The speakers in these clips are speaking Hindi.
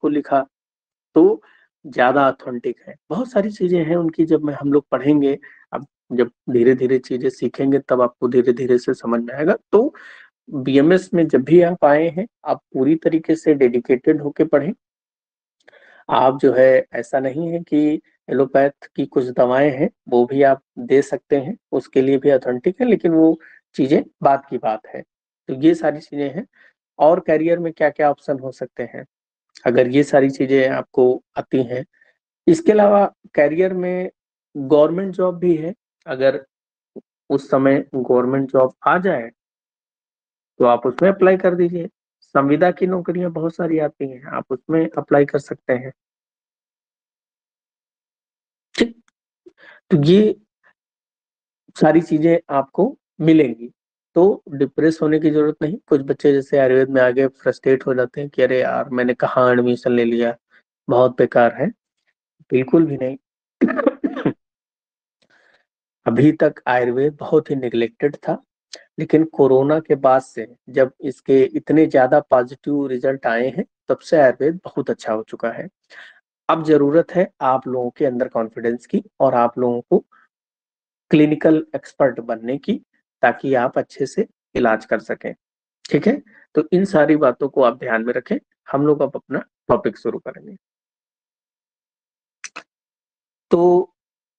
उसको लिखा, तो ज़्यादा ऑथेंटिक है। बहुत सारी चीज़ें हैं उनकी, जब मैं हम लोग पढ़ेंगे, अब जब धीरे-धीरे चीज़ें सीखेंगे तब आपको धीरे-धीरे से समझ में आएगा। तो बीएमएस में जब भी आप आए हैं, आप पूरी तरीके से डेडिकेटेड होके पढ़ें। आप जो है, ऐसा नहीं है कि एलोपैथ की कुछ दवाएँ हैं, वो भी आप दे सकते हैं, उसके लिए भी ऑथेंटिक है, लेकिन वो चीज़ें बाद की बात है। तो ये सारी चीज़ें हैं। और करियर में क्या-क्या ऑप्शन हो सकते हैं, अगर ये सारी चीज़ें आपको आती हैं। इसके अलावा करियर में गवर्नमेंट जॉब भी है, अगर उस समय गवर्नमेंट जॉब आ जाए, तो आप उसमें अप्लाई कर दीजिए। संविदा की नौकरियाँ बहुत सारी आती हैं, आप उसमें अप्लाई कर सकते हैं। ठीक, तो ये सारी चीज़ें आपको मिलेंगी, तो डिप्रेस होने की ज़रूरत नहीं। कुछ बच्चे जैसे आयुर्वेद में आ गए, फ्रस्ट्रेट हो जाते हैं कि अरे यार! मैंने कहाँ एडमिशन ले लिया, बहुत बेकार है। बिल्कुल भी नहीं। अभी तक आयुर्वेद बहुत ही नेग्लेक्टेड था, लेकिन कोरोना के बाद से जब इसके इतने ज़्यादा पॉजिटिव रिजल्ट आए हैं, तब से आयुर्वेद बहुत अच्छा हो चुका है। अब ज़रूरत है आप लोगों के अंदर कॉन्फिडेंस की, और आप लोगों को क्लिनिकल एक्सपर्ट बनने की, ताकि आप अच्छे से इलाज कर सकें। ठीक है? तो इन सारी बातों को आप ध्यान में रखें। हम लोग अब अपना टॉपिक शुरू करेंगे। तो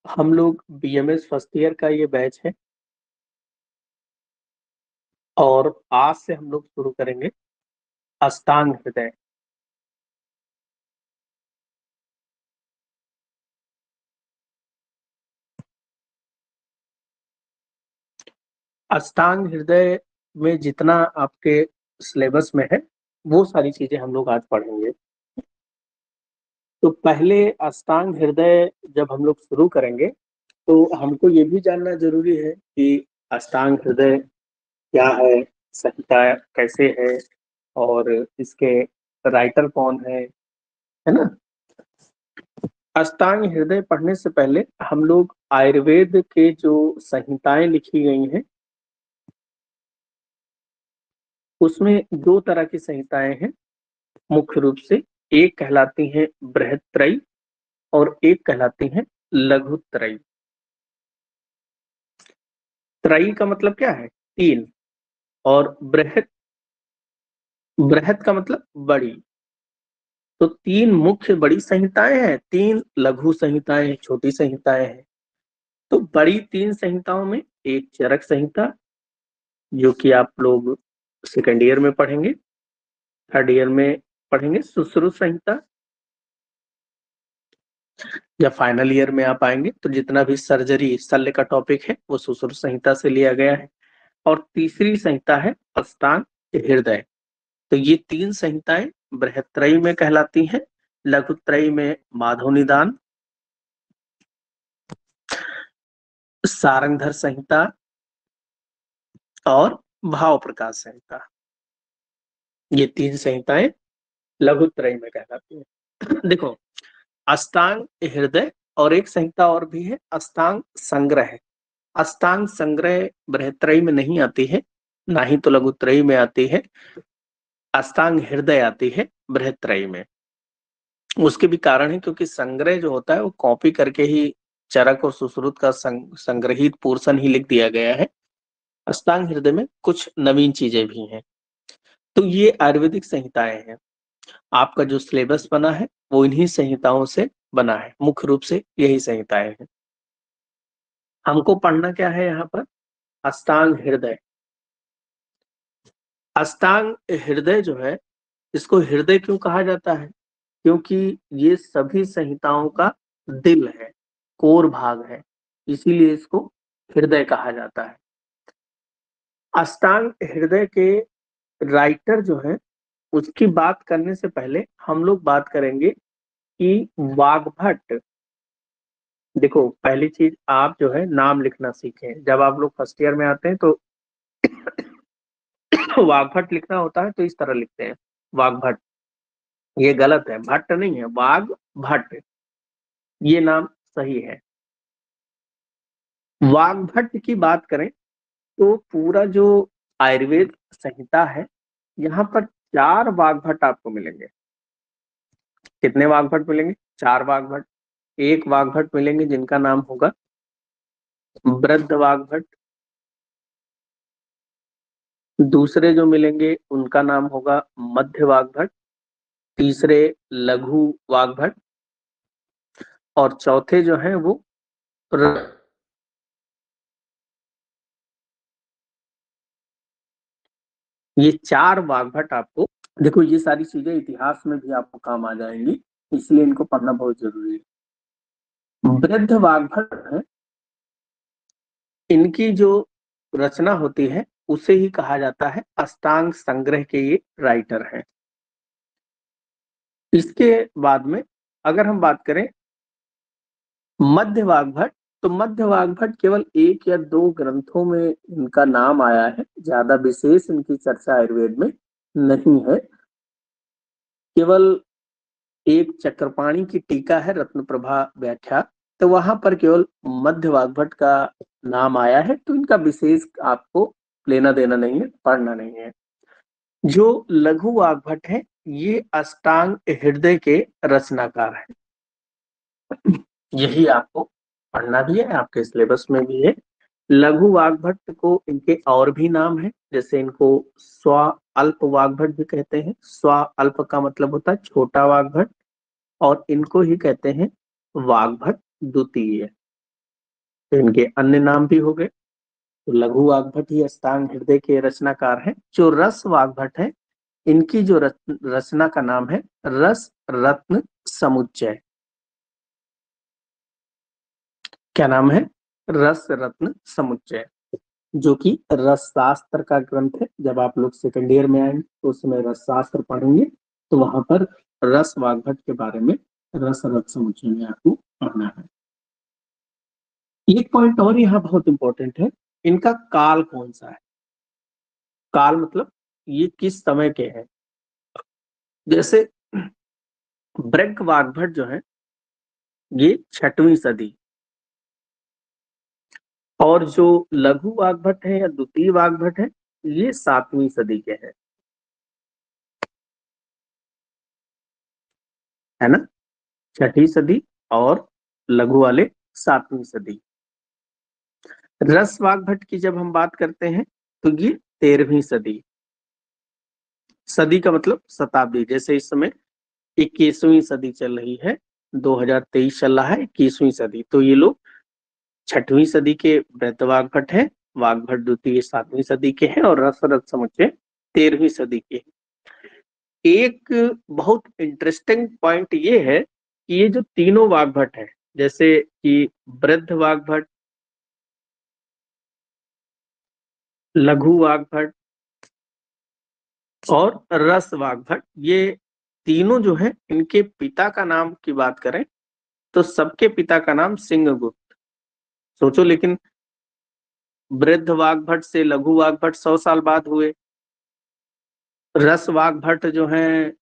हम लोग बीएमएस फर्स्ट ईयर का ये बैच है, और आज से हम लोग शुरू करेंगे अष्टांग हृदय। अष्टांग हृदय में जितना आपके सिलेबस में है, वो सारी चीजें हम लोग आज पढ़ेंगे। तो पहले अष्टांग हृदय जब हम लोग शुरू करेंगे, तो हमको ये भी जानना जरूरी है कि अष्टांग हृदय क्या है, संहिता कैसे है, और इसके राइटर कौन है ना? अष्टांग हृदय पढ़ने से पहले हम लोग आयुर्वेद के जो संहिताएं लिखी गई हैं, उसमें दो तरह की संहिताएं हैं मुख्य रूप से। एक कहलाती हैं बृहत्त्रयी, और एक कहलाती हैं लघुत्रयी। त्रयी का मतलब क्या है? तीन। और बृहत, बृहत का मतलब बड़ी। तो तीन मुख्य बड़ी संहिताएं हैं, तीन लघु संहिताएं हैं, छोटी संहिताएं हैं। तो बड़ी तीन संहिताओं में एक चरक संहिता, जो कि आप लोग सेकेंड ईयर में पढ़ेंगे, थर्ड ईयर में पढ़ेंगे सुश्रुत संहिता, या फाइनल ईयर में आप आएंगे तो जितना भी सर्जरी शल्य का टॉपिक है वो सुश्रुत संहिता से लिया गया है। और तीसरी संहिता है अष्टांग हृदय। तो ये तीन संहिताएं बृहत्त्रयी में कहलाती हैं, लघुत्रयी में माधव निदान, सारंगधर संहिता, और भाव प्रकाश संहिता। ये तीन संहिताएं लघुत्रयी में कहलाती हैं। देखो, अष्टांग हृदय और एक संहिता और भी है, अष्टांग संग्रह। अष्टांग संग्रह बृहत्त्रयी में नहीं आती है, ना ही तो लघुत्रयी में आती है। अष्टांग हृदय आती है बृहत्त्रयी में। उसके भी कारण है, क्योंकि संग्रह जो होता है वो कॉपी करके ही चरक और सुश्रुत का संग्रहित पोर्शन ही लिख दिया गया है। अष्टांग हृदय में कुछ नवीन चीजें भी हैं। तो ये आयुर्वेदिक संहिताएं हैं। आपका जो सिलेबस बना है वो इन्हीं संहिताओं से बना है, मुख्य रूप से यही संहिताएं हैं। हमको पढ़ना क्या है यहाँ पर? अष्टांग हृदय। अष्टांग हृदय जो है, इसको हृदय क्यों कहा जाता है? क्योंकि ये सभी संहिताओं का दिल है, कोर भाग है, इसीलिए इसको हृदय कहा जाता है। अष्टांग हृदय के राइटर जो है, उसकी बात करने से पहले हम लोग बात करेंगे कि वाग्भट। देखो, पहली चीज आप जो है नाम लिखना सीखें। जब आप लोग फर्स्ट ईयर में आते हैं तो वाग्भट लिखना होता है, तो इस तरह लिखते हैं वाग्भट। ये गलत है, भट्ट नहीं है, वाग्भट ये नाम सही है। वाग्भट की बात करें तो पूरा जो आयुर्वेद संहिता है, यहाँ पर चार वाग्भट आपको मिलेंगे। कितने वाग्भट मिलेंगे? 4 वाग्भट। एक वाग्भट मिलेंगे जिनका नाम होगा वृद्ध वाग्भट। दूसरे जो मिलेंगे उनका नाम होगा मध्य वाग्भट। तीसरे लघु वाग्भट। और चौथे जो है वो ये 4 वाग्भट आपको, देखो ये सारी चीजें इतिहास में भी आपको काम आ जाएंगी, इसलिए इनको पढ़ना बहुत जरूरी है। वृद्ध वाग्भट है, इनकी जो रचना होती है उसे ही कहा जाता है अष्टांग संग्रह के ये राइटर हैं। इसके बाद में अगर हम बात करें मध्य वाग्भट, तो मध्य वाग्भट केवल 1 या 2 ग्रंथों में इनका नाम आया है, ज्यादा विशेष इनकी चर्चा आयुर्वेद में नहीं है। केवल एक चक्रपाणी की टीका है रत्न प्रभा व्याख्या, तो वहां पर केवल मध्य वाग्भट का नाम आया है, तो इनका विशेष आपको लेना देना नहीं है, पढ़ना नहीं है। जो लघु वाग्भट है ये अष्टांग हृदय के रचनाकार है, यही आपको पढ़ना भी है, आपके सिलेबस में भी है। लघु वाग्भट को इनके और भी नाम है, जैसे इनको स्व अल्प वाग्भट भी कहते हैं। स्व अल्प का मतलब होता है छोटा वाग्भट, और इनको ही कहते हैं वाग्भट द्वितीय। तो इनके अन्य नाम भी हो गए। तो लघु वाग्भट ही अष्टांग हृदय के रचनाकार हैं। जो रस वाग्भट है, इनकी जो रचना का नाम है रस रत्न समुच्चय। क्या नाम है? रस रत्न समुच्चय, जो कि रस शास्त्र का ग्रंथ है। जब आप लोग सेकंड ईयर में आएंगे तो उस समय रस शास्त्र पढ़ेंगे, तो वहां पर रस वाग्भट के बारे में रस रत्न समुच्चय में आपको पढ़ना है। एक पॉइंट और यहाँ बहुत इंपॉर्टेंट है, इनका काल कौन सा है? काल मतलब ये किस समय के हैं। जैसे ब्रग वाग्भट जो है ये 6वीं सदी, और जो लघु वाग्भट है या द्वितीय वाग्भट है ये 7वीं सदी के हैं, है ना? 6ठी सदी और लघु वाले 7वीं सदी। रस वाग्भट की जब हम बात करते हैं तो ये 13वीं सदी। सदी का मतलब शताब्दी, जैसे इस समय 21वीं सदी चल रही है, 2023 चल रहा है, 21वीं सदी, तो ये लोग 6वीं सदी के वृद्ध वाग्भट है। वाग्भट द्वितीय 7वीं सदी के हैं, और रसरत समुच्चय 13वीं सदी के। एक बहुत इंटरेस्टिंग पॉइंट ये है कि ये जो तीनों वाग्भट है, जैसे कि वृद्ध वाग्भट, लघु वाग्भट और रस वाग्भट, ये तीनों जो है इनके पिता का नाम की बात करें तो सबके पिता का नाम सिंहगुप्त। सोचो, लेकिन वृद्ध वाग्भट से लघु वाग्भट 100 साल बाद हुए, रस वाग्भट जो है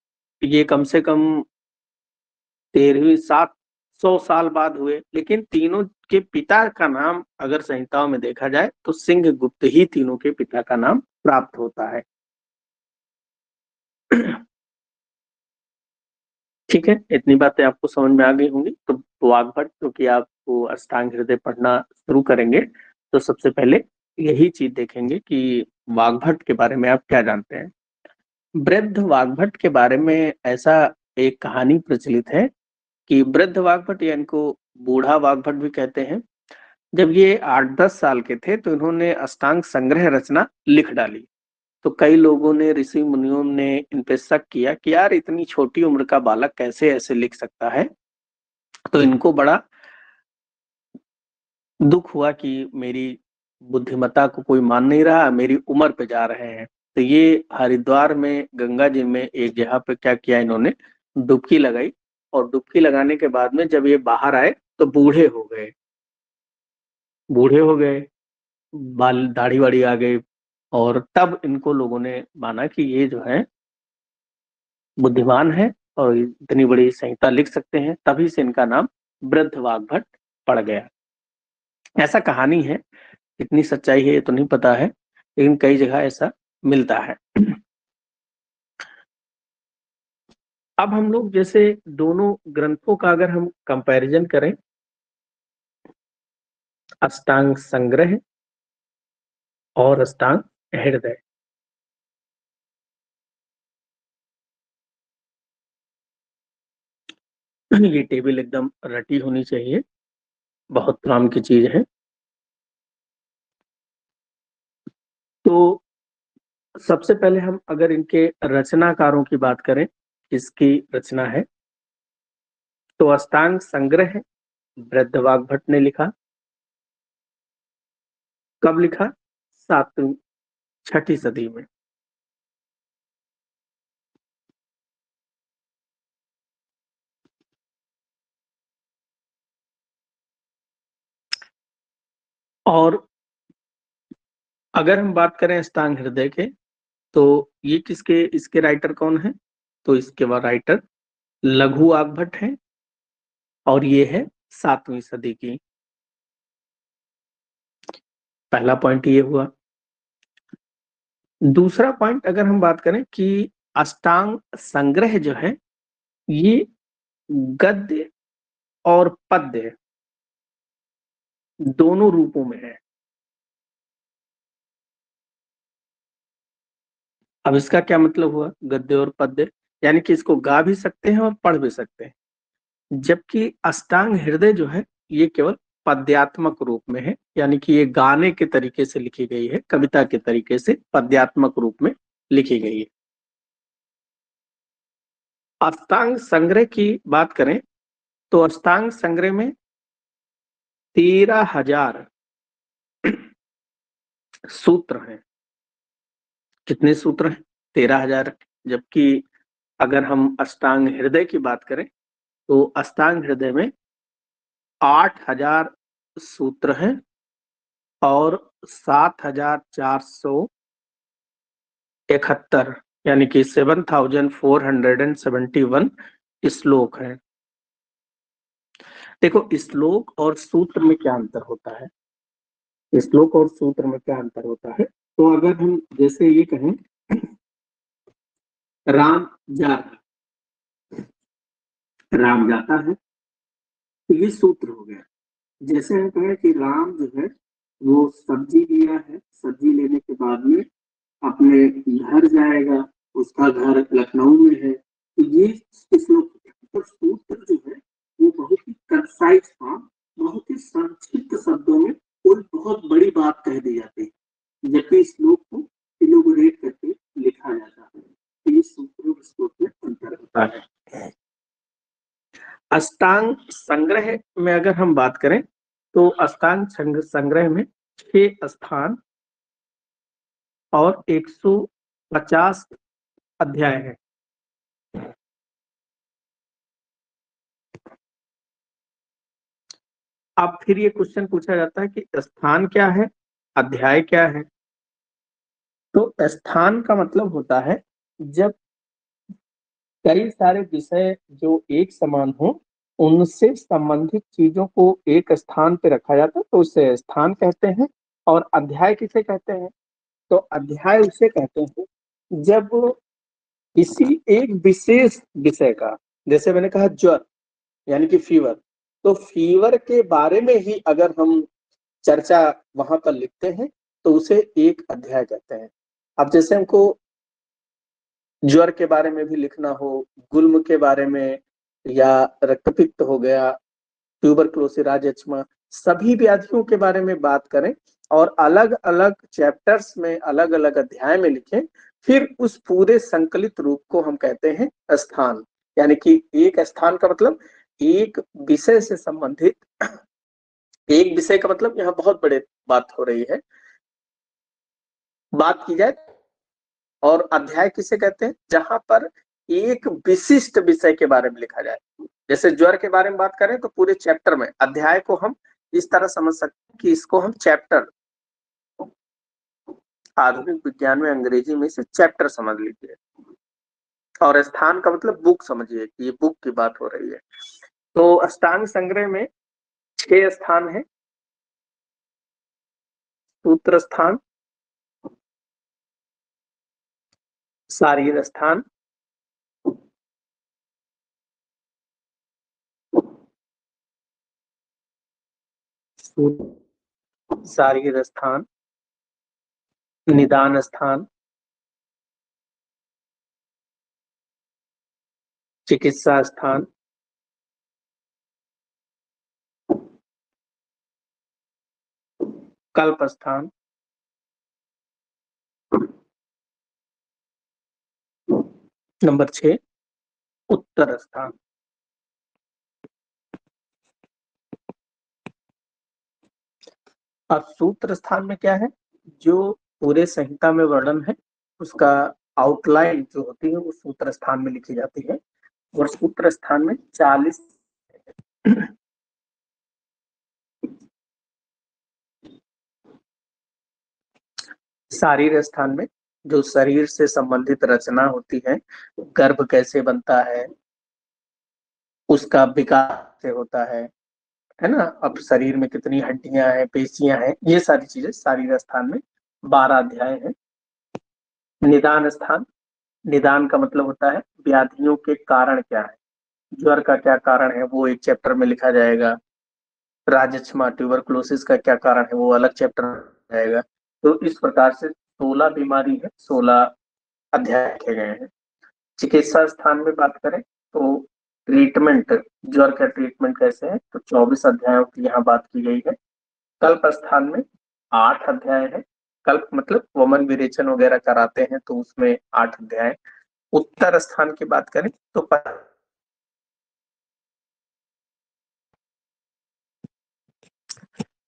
ये कम से कम 13वीं 700 साल बाद हुए, लेकिन तीनों के पिता का नाम अगर संहिताओं में देखा जाए तो सिंहगुप्त ही तीनों के पिता का नाम प्राप्त होता है। ठीक है, इतनी बातें आपको समझ में आ गई होंगी। तो वाग्भट क्योंकि आपको अष्टांग हृदय पढ़ना शुरू करेंगे तो सबसे पहले यही चीज देखेंगे कि वाग्भट के बारे में आप क्या जानते हैं। वृद्ध वाग्भट के बारे में ऐसा एक कहानी प्रचलित है कि वृद्ध वाग्भट या इनको बूढ़ा वाग्भट भी कहते हैं, जब ये 8-10 साल के थे तो इन्होंने अष्टांग संग्रह रचना लिख डाली। तो कई लोगों ने, ऋषि मुनियों ने इन पे शक किया कि यार इतनी छोटी उम्र का बालक कैसे ऐसे लिख सकता है। तो इनको बड़ा दुख हुआ कि मेरी बुद्धिमत्ता को कोई मान नहीं रहा, मेरी उम्र पे जा रहे हैं। तो ये हरिद्वार में गंगा जी में एक जगह पे क्या किया, इन्होंने डुबकी लगाई, और डुबकी लगाने के बाद में जब ये बाहर आए तो बूढ़े हो गए। बूढ़े हो गए, बाल दाढ़ी वाड़ी आ गई, और तब इनको लोगों ने माना कि ये जो है बुद्धिमान है और इतनी बड़ी संहिता लिख सकते हैं, तभी से इनका नाम वृद्ध वाग्भट पड़ गया। ऐसा कहानी है, कितनी सच्चाई है ये तो नहीं पता है, लेकिन कई जगह ऐसा मिलता है। अब हम लोग जैसे दोनों ग्रंथों का अगर हम कंपैरिजन करें, अष्टांग संग्रह और अष्टांग हृदय, ये टेबल एकदम रटी होनी चाहिए, बहुत काम की चीज है। तो सबसे पहले हम अगर इनके रचनाकारों की बात करें, किसकी रचना है, तो अष्टांग संग्रह बृहद्वाग भट्ट ने लिखा। कब लिखा? 7वीं 6ठी सदी में। और अगर हम बात करें अष्टांग हृदय के, तो ये किसके, इसके राइटर कौन है, तो इसके बाद राइटर लघु आगभट्ट है, और ये है 7वीं सदी की। पहला पॉइंट ये हुआ। दूसरा पॉइंट अगर हम बात करें कि अष्टांग संग्रह जो है ये गद्य और पद्य दोनों रूपों में है। अब इसका क्या मतलब हुआ, गद्य और पद्य, यानी कि इसको गा भी सकते हैं और पढ़ भी सकते हैं। जबकि अष्टांग हृदय जो है ये केवल पद्यात्मक रूप में है, यानी कि ये गाने के तरीके से लिखी गई है, कविता के तरीके से पद्यात्मक रूप में लिखी गई है। अष्टांग संग्रह की बात करें तो अष्टांग संग्रह में 13,000 सूत्र हैं। कितने सूत्र हैं? 13,000। जबकि अगर हम अष्टांग हृदय की बात करें तो अष्टांग हृदय में 8,000 सूत्र हैं और 7,471, यानी कि 7,471 श्लोक हैं। देखो, श्लोक और सूत्र में क्या अंतर होता है, श्लोक और सूत्र में क्या अंतर होता है, तो अगर हम जैसे ये कहें, राम जा राम जाता है, तो ये सूत्र हो गया। जैसे हम कहें कि राम जो है वो सब्जी लिया है, सब्जी लेने के बाद में अपने घर जाएगा, उसका घर लखनऊ में है, तो ये श्लोक। पर सूत्र जो है वो बहुत ही कंसाइज था, बहुत ही संक्षिप्त शब्दों में कोई बहुत बड़ी बात कह दी जाती है, जबकि श्लोक को इलोबोरेट करके लिखा जाता है। तो ये सूत्र और श्लोक में अंतर होता है। अष्टांग संग्रह में अगर हम बात करें तो अष्टांग संग्रह में 6 स्थान और 150 अध्याय हैं। अब फिर ये क्वेश्चन पूछा जाता है कि स्थान क्या है, अध्याय क्या है। तो स्थान का मतलब होता है जब कई सारे विषय जो एक समान हो, उनसे संबंधित चीजों को एक स्थान पे रखा जाता है, तो उसे स्थान कहते हैं। और अध्याय किसे कहते हैं, तो अध्याय उसे कहते हैं जब किसी एक विशेष विषय का, जैसे मैंने कहा ज्वर यानी कि फीवर, तो फीवर के बारे में ही अगर हम चर्चा वहां पर लिखते हैं तो उसे एक अध्याय कहते हैं। अब जैसे हमको ज्वर के बारे में भी लिखना हो, गुल्म के बारे में, या रक्तपित्त हो गया, ट्यूबरक्लोसिस, राजक्षमा, सभी व्याधियों के बारे में बात करें और अलग अलग चैप्टर्स में अलग अलग अध्याय में लिखें, फिर उस पूरे संकलित रूप को हम कहते हैं स्थान। यानी कि एक स्थान का मतलब एक विषय से संबंधित, एक विषय का मतलब यहाँ बहुत बड़े बात हो रही है, बात की जाए। और अध्याय किसे कहते हैं, जहां पर एक विशिष्ट विषय के बारे में लिखा जाए। जैसे ज्वर के बारे में बात करें तो पूरे चैप्टर में, अध्याय को हम इस तरह समझ सकते हैं कि इसको हम चैप्टर, आधुनिक विज्ञान में अंग्रेजी में इसे चैप्टर समझ लीजिए। और स्थान का मतलब बुक समझिए कि ये बुक की बात हो रही है। तो अष्टांग संग्रह में 6 स्थान है। सूत्र स्थान, शारीर स्थान, शारीर स्थान, निदान स्थान, चिकित्सा स्थान, कल्प स्थान, नंबर 6 उत्तर स्थान। अब सूत्र स्थान में क्या है, जो पूरे संहिता में वर्णन है उसका आउटलाइन जो होती है वो सूत्र स्थान में लिखी जाती है, और सूत्र स्थान में 40 शारीर स्थान में जो शरीर से संबंधित रचना होती है, गर्भ कैसे बनता है, उसका विकास से होता है ना, अब शरीर में कितनी हड्डियां हैं, पेशियां हैं, ये सारी चीजें शारीर स्थान में 12 अध्याय है। निदान स्थान, निदान का मतलब होता है व्याधियों के कारण क्या है, ज्वर का क्या कारण है वो एक चैप्टर में लिखा जाएगा, राजक्षमा ट्यूबरकुलोसिस का क्या कारण है वो अलग चैप्टर में जाएगा। तो इस प्रकार से 16 बीमारी है, 16 अध्याय लिखे गए हैं। चिकित्सा स्थान में बात करें तो ट्रीटमेंट, ज्वर का ट्रीटमेंट कैसे है, तो 24 अध्यायों की यहाँ बात की गई है। कल्प स्थान में 8 अध्याय है, कल्प मतलब वमन विरेचन वगैरह कराते हैं तो उसमें 8 अध्याय। उत्तर स्थान की बात करें तो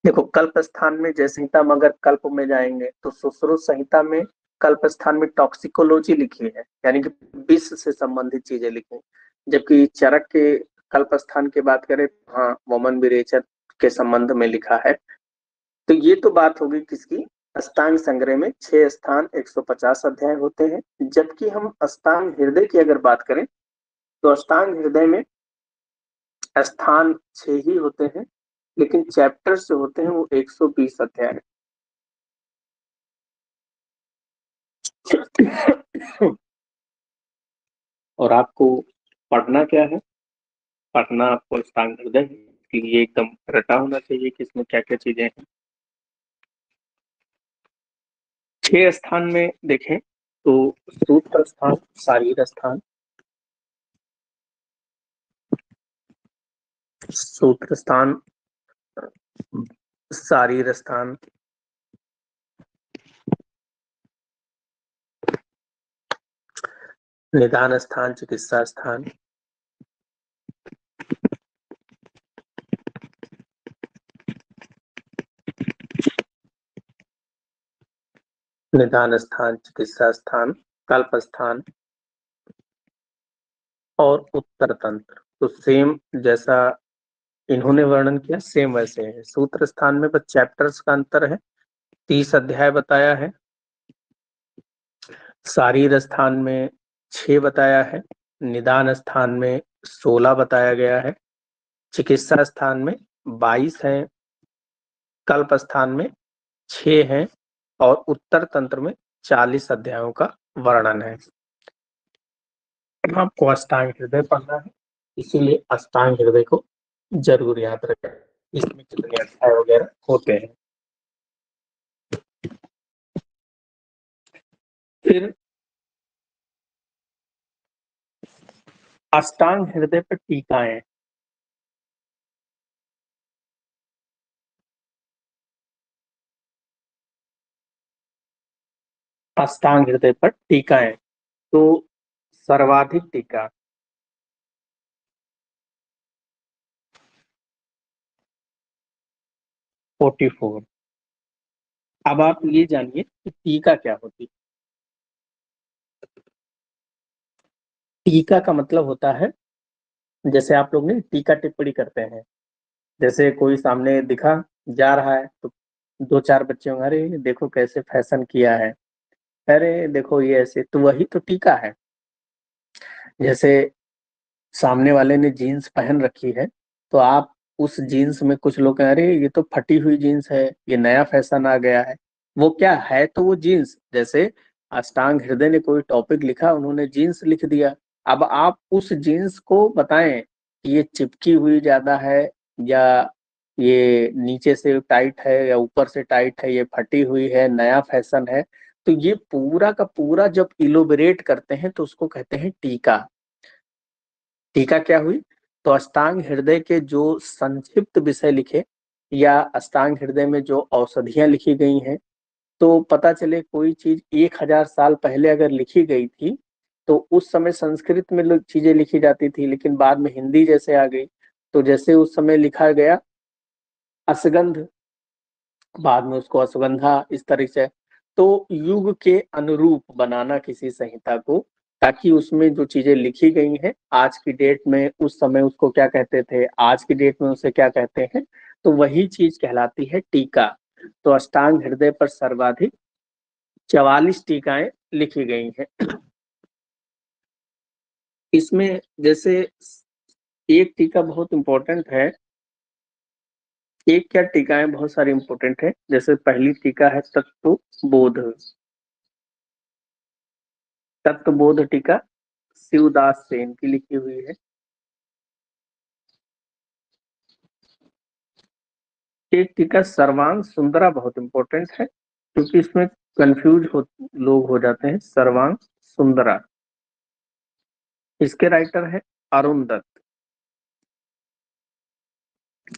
देखो कल्प स्थान में जैसे ही हम अगर कल्प में जाएंगे तो सुश्रुत संहिता में कल्प स्थान में टॉक्सिकोलॉजी लिखी है, यानी कि विष से संबंधित चीजें लिखी, जबकि चरक के कल्प स्थान की बात करें हाँ वमन विरेचन के संबंध में लिखा है। तो ये तो बात होगी किसकी, अष्टांग संग्रह में 6 स्थान 150 अध्याय होते हैं, जबकि हम अष्टांग हृदय की अगर बात करें तो अष्टांग हृदय में स्थान 6 ही होते हैं, लेकिन चैप्टर्स जो होते हैं वो 120 अध्याय। और आपको पढ़ना क्या है, पढ़ना आपको अष्टांग हृदय के लिए एकदम रटा होना चाहिए कि इसमें क्या क्या चीजें हैं। 6 स्थान में देखें तो सूत्र स्थान, शारीर स्थान, सूत्र स्थान, शारीर स्थान, निदान स्थान, चिकित्सा स्थान, निदान स्थान, चिकित्सा स्थान, कल्प स्थान और उत्तर तंत्र। तो सेम जैसा इन्होंने वर्णन किया सेम वैसे है। सूत्र स्थान में बस चैप्टर्स का अंतर है, 30 अध्याय बताया है, शारीर स्थान में 6 बताया है, निदान स्थान में 16 बताया गया है, चिकित्सा स्थान में 22 है, कल्प स्थान में 6 है और उत्तर तंत्र में 40 अध्यायों का वर्णन है। आपको अष्टांग हृदय पढ़ना है, इसीलिए अष्टांग हृदय को जरूर याद रखें, इसमें कितने अध्याय वगैरह होते हैं। फिर अष्टांग हृदय पर टीकाएं, अष्टांग हृदय पर टीकाएं तो सर्वाधिक टीका 44। अब आप ये जानिए कि टीका क्या होती है। टीका का मतलब होता है, जैसे आप लोग ने टीका टिप्पणी करते हैं, जैसे कोई सामने दिखा जा रहा है तो 2-4 बच्चे होंगे, अरे देखो कैसे फैशन किया है, अरे देखो ये ऐसे, तो वही तो टीका है। जैसे सामने वाले ने जीन्स पहन रखी है तो आप उस जीन्स में कुछ लोग अरे ये तो फटी हुई जीन्स है, ये नया फैशन आ गया है, वो क्या है तो वो जीन्स। जैसे अष्टांग हृदय ने कोई टॉपिक लिखा, उन्होंने जीन्स लिख दिया, अब आप उस जीन्स को बताएं कि ये चिपकी हुई ज्यादा है या ये नीचे से टाइट है या ऊपर से टाइट है, ये फटी हुई है, नया फैशन है। तो ये पूरा का पूरा जब इलोबरेट करते हैं तो उसको कहते हैं टीका। टीका क्या हुई? तो अष्टांग हृदय के जो संक्षिप्त विषय लिखे या अष्टांग हृदय में जो औषधियां लिखी गई हैं, तो पता चले कोई चीज 1000 साल पहले अगर लिखी गई थी तो उस समय संस्कृत में चीजें लिखी जाती थी, लेकिन बाद में हिंदी जैसे आ गई, तो जैसे उस समय लिखा गया असगंध, बाद में उसको अश्वगंधा, इस तरह से। तो युग के अनुरूप बनाना किसी संहिता को, ताकि उसमें जो चीजें लिखी गई हैं आज की डेट में उस समय उसको क्या कहते थे, आज की डेट में उसे क्या कहते हैं, तो वही चीज कहलाती है टीका। तो अष्टांग हृदय पर सर्वाधिक 44 टीकाएं लिखी गई हैं। इसमें जैसे एक टीका बहुत इंपॉर्टेंट है, एक क्या टीकाएं बहुत सारी इंपॉर्टेंट है। जैसे पहली टीका है तत्वबोध। तत्वबोध टीका शिवदास सेन की लिखी हुई है। एक टीका सर्वांग सुंदरा बहुत इंपॉर्टेंट है, क्योंकि इसमें कंफ्यूज लोग हो जाते हैं। सर्वांग सुंदरा, इसके राइटर है अरुण दत्त।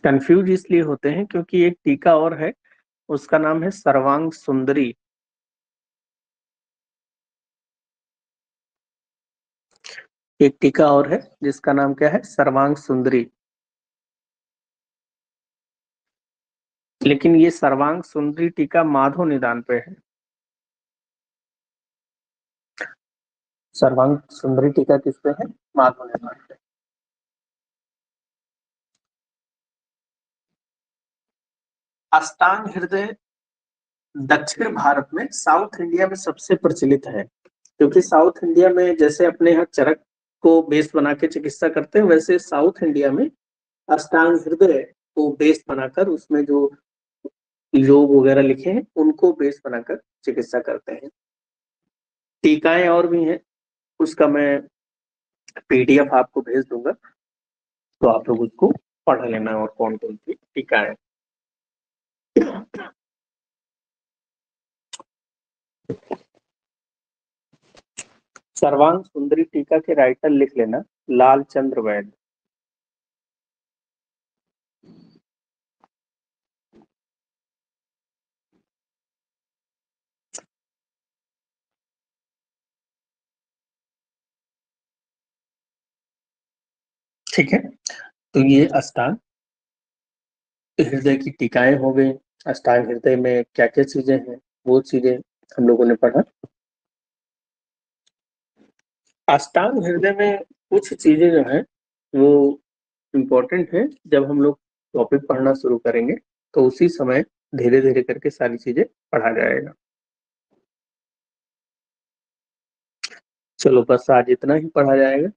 कंफ्यूज इसलिए होते हैं क्योंकि एक टीका और है, उसका नाम है सर्वांग सुंदरी। एक टीका और है जिसका नाम क्या है, सर्वांग सुंदरी। लेकिन ये सर्वांग सुंदरी टीका माधव निदान पे है। सर्वांग सुंदरी टीका किस पे है? माधव निदान पे। अष्टांग हृदय दक्षिण भारत में, साउथ इंडिया में सबसे प्रचलित है, क्योंकि साउथ इंडिया में जैसे अपने यहाँ चरक को बेस बना के चिकित्सा करते हैं, वैसे साउथ इंडिया में अष्टांग हृदय को बेस बनाकर उसमें जो योग वगैरह लिखे हैं उनको बेस बनाकर चिकित्सा करते हैं। टीकाएं और भी हैं, उसका मैं पीडीएफ आपको भेज दूंगा, तो आप लोग उसको पढ़ लेना और कौन कौन सी टीकाएं। सर्वांग सुंदरी टीका के राइटर लिख लेना, लाल चंद्र वैद। ठीक है, तो ये अष्टांग हृदय की टीकाएं हो गई। अष्टांग हृदय में क्या क्या चीजें हैं वो चीजें हम लोगों ने पढ़ा। अष्टांग हृदय में कुछ चीजें जो है वो इम्पोर्टेंट है। जब हम लोग टॉपिक पढ़ना शुरू करेंगे तो उसी समय धीरे धीरे करके सारी चीजें पढ़ा जाएगा। चलो बस आज इतना ही पढ़ा जाएगा,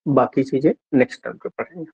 बाकी चीजें नेक्स्ट टाइम पे पढ़ेंगे।